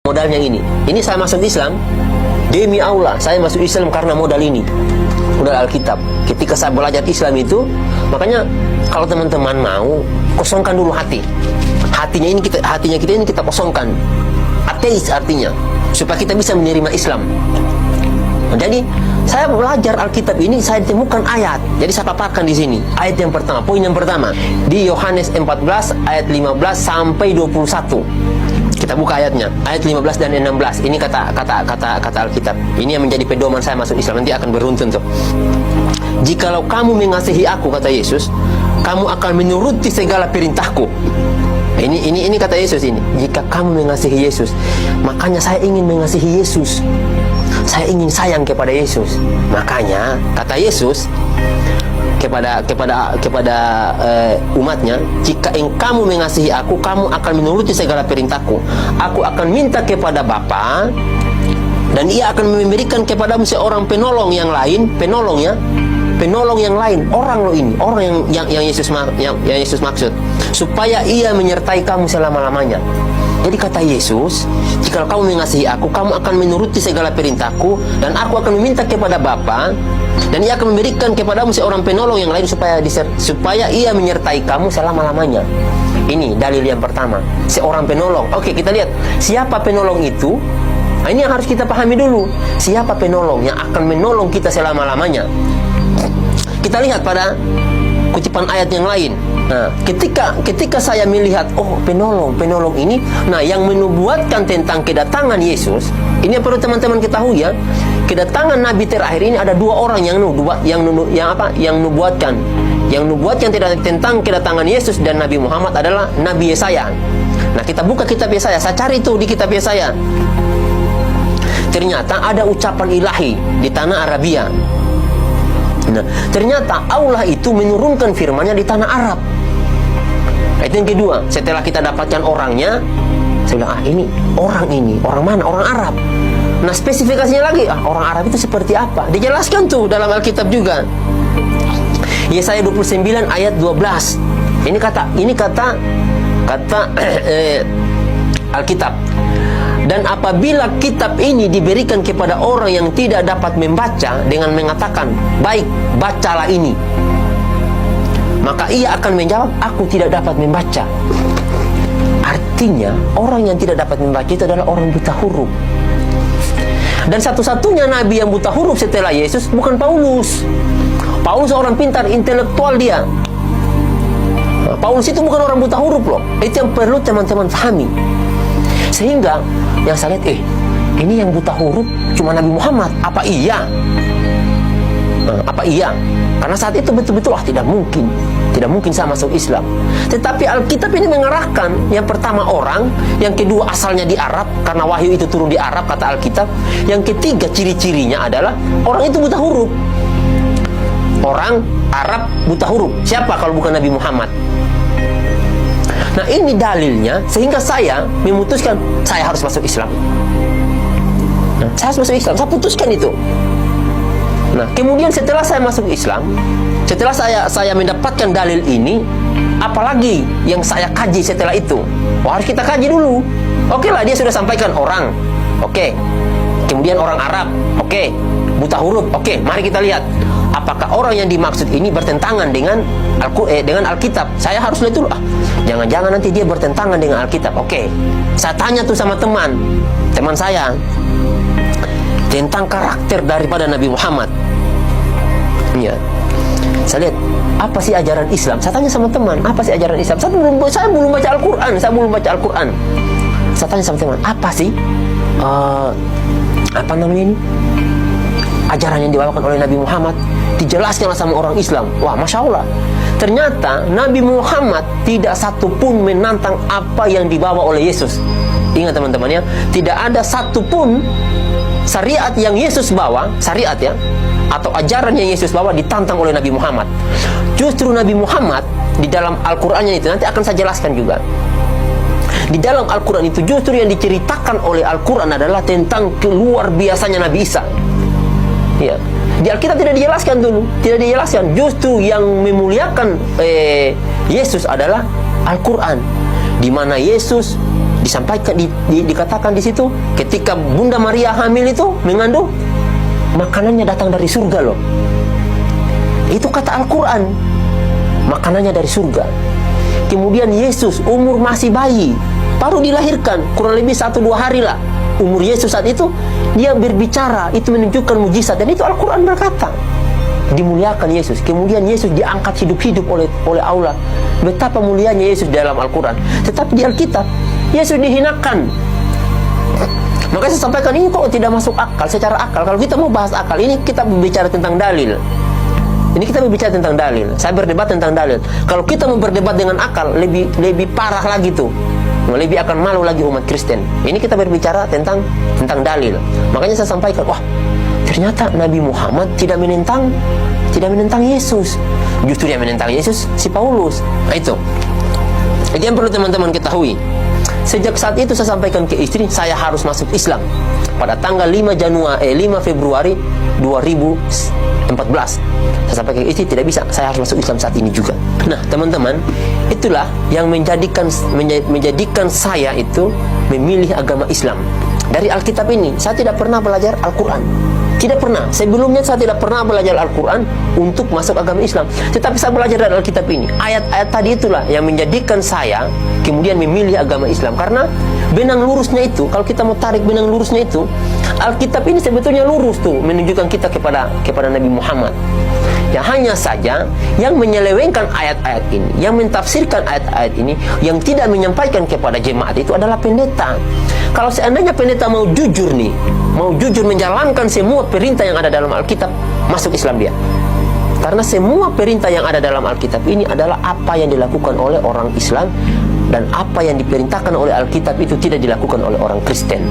modalnya ini. Ini saya masuk Islam, demi Allah, saya masuk Islam karena modal ini, modal Alkitab. Ketika saya belajar Islam itu, makanya kalau teman-teman mau, kosongkan dulu hati. Hatinya kita ini kita kosongkan. Ateis artinya, supaya kita bisa menerima Islam. Jadi saya belajar Alkitab ini, saya temukan ayat. Jadi saya paparkan di sini. Ayat yang pertama, poin yang pertama di Yohanes 14 ayat 15 sampai 21. Kita buka ayatnya, ayat 15 dan 16. Ini kata Alkitab. Ini yang menjadi pedoman saya masuk Islam. Nanti akan beruntun tuh. Jikalau kamu mengasihi aku, kata Yesus, kamu akan menuruti segala perintahku. Ini kata Yesus ini. Jika kamu mengasihi Yesus, makanya saya ingin mengasihi Yesus. Saya ingin sayang kepada Yesus. Makanya kata Yesus kepada umatnya, jika kamu mengasihi aku, kamu akan menuruti segala perintahku. Aku akan minta kepada Bapa, dan Ia akan memberikan kepadamu seorang penolong yang lain, penolong yang lain, orang loh ini, orang yang Yesus maksud, supaya Ia menyertai kamu selama-lamanya. Jadi kata Yesus, jika kamu mengasihi aku, kamu akan menuruti segala perintahku, dan aku akan meminta kepada Bapa, dan Ia akan memberikan kepadamu seorang penolong yang lain supaya Ia menyertai kamu selama-lamanya. Ini dalil yang pertama, seorang penolong. Oke, kita lihat siapa penolong itu. Nah, ini yang harus kita pahami dulu. Siapa penolong yang akan menolong kita selama-lamanya? Kita lihat pada kutipan ayat yang lain. Nah, ketika saya melihat, oh, penolong ini, nah, yang menubuatkan tentang kedatangan Yesus, ini yang perlu teman-teman ketahui ya. Kedatangan Nabi terakhir ini ada dua orang yang nubuatkan. Yang nubuatkan tentang kedatangan Yesus dan Nabi Muhammad adalah Nabi Yesaya. Nah, kita buka kitab Yesaya. Saya cari itu di kitab Yesaya. Ternyata ada ucapan ilahi di tanah Arabia. Nah, ternyata Allah itu menurunkan firman-Nya di tanah Arab. Itu yang kedua. Setelah kita dapatkan orangnya, saya bilang, ini orang mana? Orang Arab. Nah, spesifikasinya lagi, orang Arab itu seperti apa? Dijelaskan tuh dalam Alkitab juga. Yesaya 29 ayat 12. Ini kata Alkitab. Dan apabila kitab ini diberikan kepada orang yang tidak dapat membaca dengan mengatakan, baik, bacalah ini, maka ia akan menjawab, aku tidak dapat membaca. Artinya, orang yang tidak dapat membaca itu adalah orang buta huruf. Dan satu-satunya nabi yang buta huruf setelah Yesus bukan Paulus. Paulus orang pintar, intelektual dia. Paulus itu bukan orang buta huruf loh. Itu yang perlu teman-teman pahami. Sehingga yang saya lihat, ini yang buta huruf cuma Nabi Muhammad. Apa iya? Karena saat itu betul-betul tidak mungkin saya masuk Islam. Tetapi Alkitab ini mengarahkan, yang pertama orang, yang kedua asalnya di Arab, karena wahyu itu turun di Arab kata Alkitab. Yang ketiga ciri-cirinya adalah orang itu buta huruf. Orang Arab buta huruf. Siapa kalau bukan Nabi Muhammad? Nah, ini dalilnya, sehingga saya memutuskan saya harus masuk Islam. Saya harus masuk Islam, saya putuskan itu. Nah, kemudian setelah saya masuk Islam, setelah saya mendapatkan dalil ini, apalagi yang saya kaji setelah itu? Harus kita kaji dulu. Oke lah, dia sudah sampaikan orang. Oke. Kemudian orang Arab. Oke. Buta huruf. Oke, mari kita lihat. Apakah orang yang dimaksud ini bertentangan dengan Alkitab? Saya harus lihat dulu. Jangan-jangan nanti dia bertentangan dengan Alkitab. Oke. Saya tanya tuh sama teman saya tentang karakter daripada Nabi Muhammad. Ya. Saya lihat, apa sih ajaran Islam? Saya tanya sama teman, apa sih ajaran Islam? Saya belum baca Al-Quran. Saya tanya sama teman, apa sih apa namanya ini? Ajaran yang dibawakan oleh Nabi Muhammad. Dijelaskanlah sama orang Islam. Wah, Masya Allah. Ternyata Nabi Muhammad tidak satupun menantang apa yang dibawa oleh Yesus. Ingat teman-teman ya, tidak ada satupun syariat yang Yesus bawa, syariat ya, atau ajaran yang Yesus bawa ditantang oleh Nabi Muhammad. Justru Nabi Muhammad di dalam Al-Qur'annya itu, nanti akan saya jelaskan juga. Di dalam Al-Qur'an itu justru yang diceritakan oleh Al-Qur'an adalah tentang luar biasanya Nabi Isa. Ya. Di Alkitab tidak dijelaskan dulu, tidak dijelaskan. Justru yang memuliakan Yesus adalah Al-Quran, di mana Yesus disampaikan, dikatakan di situ, ketika Bunda Maria hamil itu mengandung, makanannya datang dari surga loh. Itu kata Al-Quran, makanannya dari surga. Kemudian Yesus umur masih bayi, baru dilahirkan, kurang lebih 1-2 hari lah umur Yesus saat itu, dia berbicara, itu menunjukkan mujizat. Dan itu Al-Quran berkata, dimuliakan Yesus. Kemudian Yesus diangkat hidup-hidup oleh Allah. Betapa mulianya Yesus dalam Al-Quran. Tetapi di Alkitab, Yesus dihinakan. Maka saya sampaikan, ini kok tidak masuk akal, secara akal. Kalau kita mau bahas akal, ini kita berbicara tentang dalil. Ini kita berbicara tentang dalil. Saya berdebat tentang dalil. Kalau kita mau berdebat dengan akal, lebih parah lagi tuh. Lebih akan malu lagi umat Kristen. Ini kita berbicara tentang dalil. Makanya saya sampaikan, wah, ternyata Nabi Muhammad tidak menentang Yesus. Justru yang menentang Yesus si Paulus. Nah, itu yang perlu teman-teman ketahui. Sejak saat itu saya sampaikan ke istri, saya harus masuk Islam. Pada tanggal 5 Februari 2014. Saya sampaikan ke istri, tidak bisa, saya harus masuk Islam saat ini juga. Nah, teman-teman, itulah yang menjadikan saya itu memilih agama Islam. Dari Alkitab ini, saya tidak pernah belajar Al-Quran. Tidak pernah. Sebelumnya saya tidak pernah belajar Al-Quran untuk masuk agama Islam. Tetapi saya belajar dari Alkitab ini. Ayat-ayat tadi itulah yang menjadikan saya kemudian memilih agama Islam. Karena benang lurusnya itu, kalau kita mau tarik benang lurusnya itu, Alkitab ini sebetulnya lurus tuh, menunjukkan kita kepada Nabi Muhammad. Ya, hanya saja yang menyelewengkan ayat-ayat ini, yang mentafsirkan ayat-ayat ini, yang tidak menyampaikan kepada jemaat itu adalah pendeta. Kalau seandainya pendeta mau jujur nih, mau jujur menjalankan semua perintah yang ada dalam Alkitab, masuk Islam dia. Karena semua perintah yang ada dalam Alkitab ini adalah apa yang dilakukan oleh orang Islam, dan apa yang diperintahkan oleh Alkitab itu tidak dilakukan oleh orang Kristen.